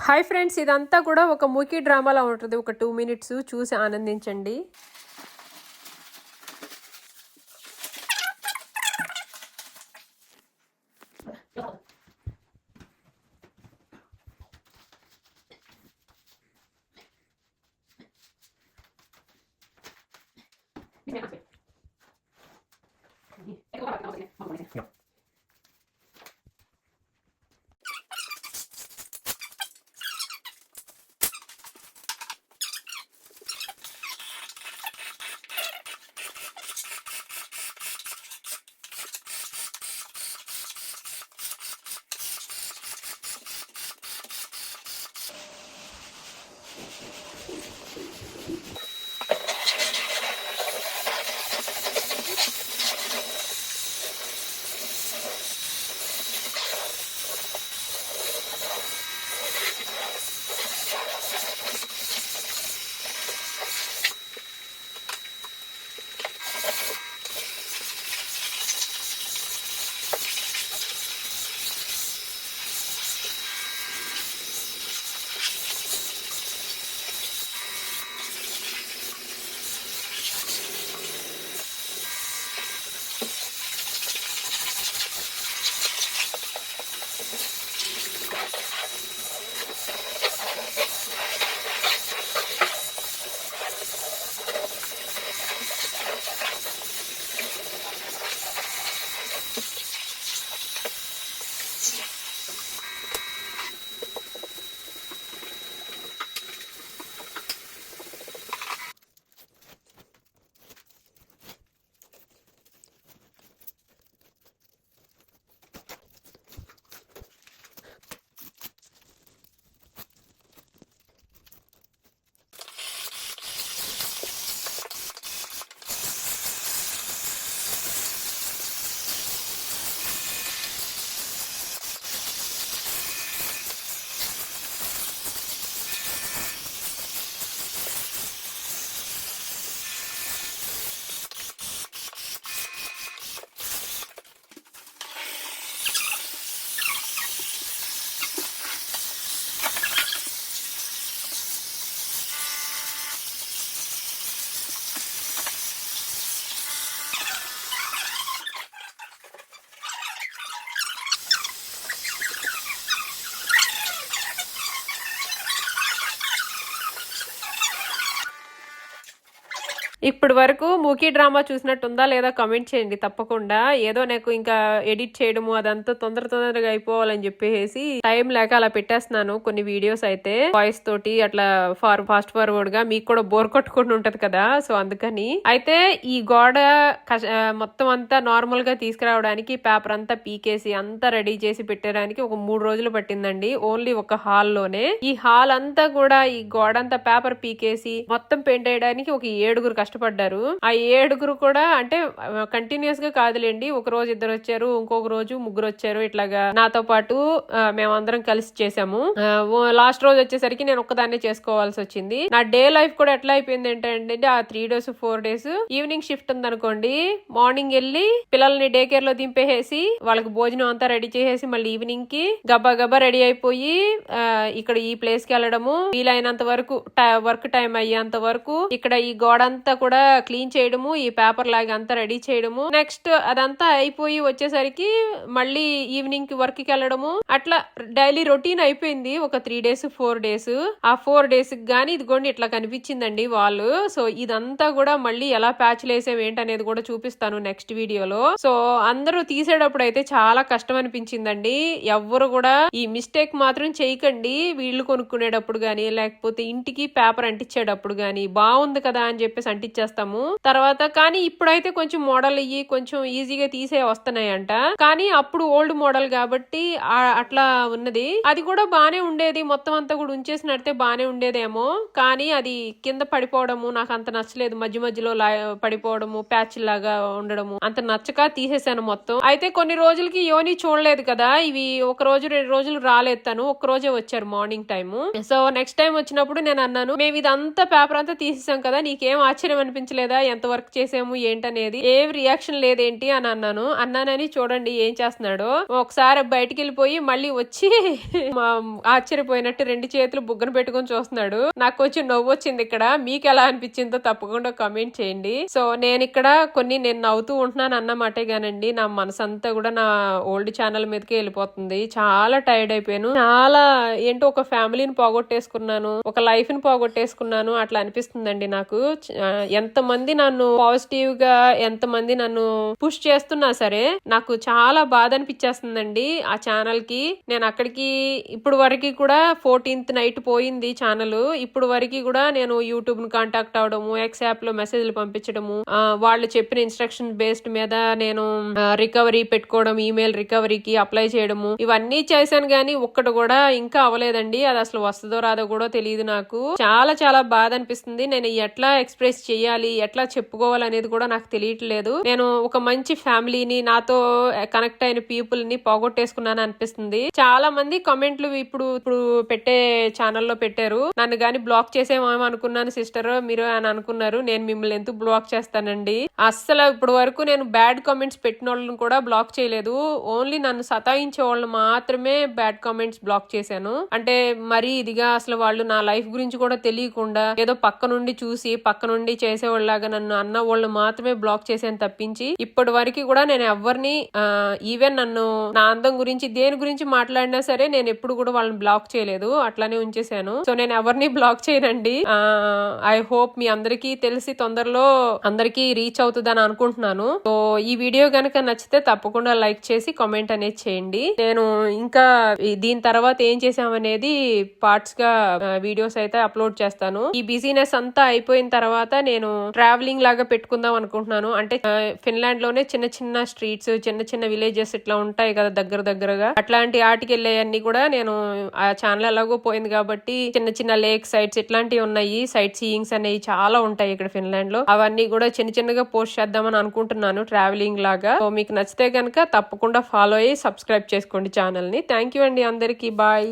Hi friends, ఇదంతా కూడా ఒక మూకీ డ్రామాలా ఉంటుంది. ఒక 2 మినిట్స్ చూసి ఆనందించండి. ఇప్పటి వరకు మూకీ డ్రామా చూసినట్టుందా లేదా కామెంట్ చేయండి తప్పకుండా. ఏదో నాకు ఇంకా ఎడిట్ చేయడము అదంతా తొందరగా అయిపోవాలని చెప్పేసి టైం లేక అలా పెట్టేస్తున్నాను కొన్ని వీడియోస్ అయితే వాయిస్ తోటి అట్లా ఫాస్ట్ ఫార్వర్డ్ గా. మీకు కూడా బోర్ కొట్టుకుంటూ ఉంటది కదా, సో అందుకని. అయితే ఈ గోడ మొత్తం అంతా నార్మల్ గా తీసుకురావడానికి పేపర్ అంతా పీకేసి అంతా రెడీ చేసి పెట్టడానికి ఒక 3 రోజులు పట్టిందండి, ఓన్లీ ఒక హాల్ లోనే. ఈ హాల్ అంతా కూడా ఈ గోడ అంతా పేపర్ పీకేసి మొత్తం పెయింట్ వేయడానికి ఒక 7 కష్టపడ్డారు. ఆ 7 కూడా అంటే కంటిన్యూస్ గా కాదులేండి, ఒక రోజు 2 వచ్చారు, ఇంకొక రోజు 3 వచ్చారు. ఇట్లాగా నాతో పాటు మేమందరం కలిసి చేసాము. లాస్ట్ రోజు వచ్చేసరికి నేను ఒక్కదాన్నే చేసుకోవాల్సి వచ్చింది. నా డే లైఫ్ కూడా ఎట్లా అయిపోయింది ఏంటంటే, ఆ 3 days 4 days ఈవినింగ్ షిఫ్ట్ ఉందనుకోండి, మార్నింగ్ వెళ్ళి పిల్లల్ని డే కేర్ లో దింపేసి వాళ్ళకి భోజనం అంతా రెడీ చేసేసి మళ్ళీ ఈవినింగ్ కి గబా రెడీ అయిపోయి ఇక్కడ ఈ ప్లేస్ కి వెళ్ళడము, వీలైనంత వరకు వర్క్ టైం అయ్యేంత వరకు ఇక్కడ ఈ గోడ అంతా కూడా క్లీన్ చేయడము, ఈ పేపర్ లాగా అంతా రెడీ చేయడము. నెక్స్ట్ అదంతా అయిపోయి వచ్చేసరికి మళ్ళీ ఈవినింగ్ కి వర్క్ కి వెళ్ళడము. అట్లా డైలీ రొటీన్ అయిపోయింది ఒక 3 days 4 days. ఆ 4 days గానీ ఇదిగోండి ఇట్లా కనిపించిందండి వాళ్ళు. సో ఇదంతా కూడా మళ్ళీ ఎలా ప్యాచ్ లేసాం ఏంటనేది కూడా చూపిస్తాను నెక్స్ట్ వీడియోలో. సో అందరూ తీసేటప్పుడు అయితే చాలా కష్టం అనిపించిందండి. ఎవ్వరు కూడా ఈ మిస్టేక్ మాత్రం చేయకండి. వీళ్ళు కొనుక్కునేటప్పుడు గానీ లేకపోతే ఇంటికి పేపర్ అంటించేటప్పుడు గానీ బాగుంది కదా అని చెప్పేసి అంటించేస్తాము తర్వాత. కానీ ఇప్పుడైతే కొంచెం మోడల్ అయ్యి కొంచెం ఈజీగా తీసే వస్తున్నాయంట. కానీ అప్పుడు ఓల్డ్ మోడల్ కాబట్టి అట్లా ఉన్నది. అది కూడా బానే ఉండేది, మొత్తం అంతా కూడా ఉంచేసినట్టే బానే ఉండేదేమో. కానీ అది కింద పడిపోవడము నాకు అంత నచ్చలేదు. మధ్యలో పడిపోవడము, ప్యాచ్ లాగా ఉండడము అంత నచ్చక తీసేసాను మొత్తం. అయితే కొన్ని రోజులకి యోని చూడలేదు కదా, ఇవి 1 రోజు 2 రోజులు రాలేదు. తను 1 రోజే వచ్చారు morning time. So next time వచ్చినప్పుడు నేను అన్నాను, మేము ఇదంతా పేపర్ అంతా తీసేసాం కదా, నీకేం ఆశ్చర్యం ఆశ్చర్యం అనిపించలేదా ఎంత వర్క్ చేసాము ఏంటనేది? ఏం రియాక్షన్ లేదేంటి అని అన్నానని చూడండి ఏం చేస్తున్నాడో. ఒకసారి బయటికి వెళ్ళిపోయి మళ్ళీ వచ్చి ఆశ్చర్యపోయినట్టు 2 చేతులు బుగ్గన పెట్టుకొని చూస్తున్నాడు. నాకు కొంచెం నవ్వు వచ్చింది ఇక్కడ. మీకు ఎలా అనిపించిందో తప్పకుండా కామెంట్ చేయండి. సో నేను ఇక్కడ నేను నవ్వుతూ ఉంటున్నాను అన్నమాటే గానండి నా మనసంతా కూడా నా ఓల్డ్ ఛానల్ మీదకే వెళ్ళిపోతుంది. చాలా టైర్డ్ అయిపోయాను. చాలా ఏంటో ఒక ఫ్యామిలీని పోగొట్టేసుకున్నాను, ఒక లైఫ్ ని పోగొట్టేసుకున్నాను అట్లా అనిపిస్తుందండి నాకు. ఎంతమంది నన్ను పాజిటివ్ గా ఎంతమంది నన్ను పుష్ చేస్తున్నా సరే నాకు చాలా బాధ అనిపించేస్తుందండి ఆ ఛానల్ కి. నేను అక్కడికి ఇప్పుడు వరకు కూడా 14th నైట్ పోయింది ఛానల్. ఇప్పుడు వరకు కూడా నేను యూట్యూబ్ ను కాంటాక్ట్ అవడము, ఎక్స్ యాప్ లో మెసేజ్లు పంపించడము, వాళ్ళు చెప్పిన ఇన్స్ట్రక్షన్ బేస్డ్ మీద నేను రికవరీ పెట్టుకోవడం, ఈమెయిల్ రికవరీకి అప్లై చేయడము, ఇవన్నీ చేశాను గానీ ఒక్కటి కూడా ఇంకా అవ్వలేదండి. అది అసలు వస్తుందో రాదో కూడా తెలియదు నాకు. చాలా చాలా బాధ అనిపిస్తుంది. నేను ఎట్లా ఎక్స్ప్రెస్ చేయాలి, ఎట్లా చెప్పుకోవాలి అనేది కూడా నాకు తెలియట్లేదు. నేను ఒక మంచి ఫ్యామిలీని, నాతో కనెక్ట్ అయిన పీపుల్ ని పోగొట్టేసుకున్నాను అనిపిస్తుంది. చాలా మంది కామెంట్లు ఇప్పుడు పెట్టే ఛానల్లో పెట్టారు, నన్ను గాని బ్లాక్ చేసేమో అనుకున్నాను సిస్టర్ మీరు అని అనుకున్నారు. నేను మిమ్మల్ని ఎందుకు బ్లాక్ చేస్తానండి? అస్సలు ఇప్పుడు వరకు నేను బ్యాడ్ కామెంట్స్ పెట్టిన వాళ్ళని కూడా బ్లాక్ చేయలేదు. ఓన్లీ నన్ను సతాయించే వాళ్ళని మాత్రమే బ్యాడ్ కామెంట్స్ బ్లాక్ చేశాను. అంటే మరీ ఇదిగా అసలు వాళ్ళు నా లైఫ్ గురించి కూడా తెలియకుండా ఏదో పక్క నుండి చూసి పక్క నుండి చేసేవాళ్ళలాగా నన్ను అన్న వాళ్ళని మాత్రమే బ్లాక్ చేశాను తప్పించి ఇప్పటి వరకు కూడా నేను ఎవరిని ఈవెన్ నన్ను నా అందం గురించి దేని గురించి మాట్లాడినా సరే నేను ఎప్పుడు కూడా వాళ్ళని బ్లాక్ చేయలేదు, అట్లానే ఉంచేశాను. సో నేను ఎవరిని బ్లాక్ చేయనండి. ఐ హోప్ మీ అందరికీ తెలిసి తొందరలో అందరికీ రీచ్ అవుతుందని అనుకుంటున్నాను. సో ఈ వీడియో గనక నచ్చితే తప్పకుండా లైక్ చేసి కామెంట్ అనేది చేయండి. నేను ఇంకా దీని తర్వాత ఏం చేసామనేది పార్ట్స్ గా వీడియోస్ అయితే అప్లోడ్ చేస్తాను. ఈ బిజీనెస్ అంతా అయిపోయిన తర్వాత నేను ట్రావెలింగ్ లాగా పెట్టుకుందాం అనుకుంటున్నాను. అంటే ఫిన్లాండ్ లోనే చిన్న చిన్న స్ట్రీట్స్, చిన్న చిన్న విలేజెస్ ఇట్లా ఉంటాయి కదా దగ్గరగా, అట్లాంటి ఆటికి వెళ్ళేవన్నీ కూడా నేను ఆ ఛానల్ ఎలాగో పోయింది కాబట్టి చిన్న చిన్న లేక్ సైట్స్ ఇట్లాంటివి ఉన్నాయి. సైట్ సీయింగ్స్ అనేవి చాలా ఉంటాయి ఇక్కడ ఫిన్లాండ్ లో. అవన్నీ కూడా చిన్నగా పోస్ట్ చేద్దామని అనుకుంటున్నాను ట్రావెలింగ్ లాగా. సో మీకు నచ్చితే కనుక తప్పకుండా ఫాలో అయ్యి సబ్స్క్రైబ్ చేసుకోండి ఛానల్ ని. థ్యాంక్ యూ అండి అందరికీ. బాయ్.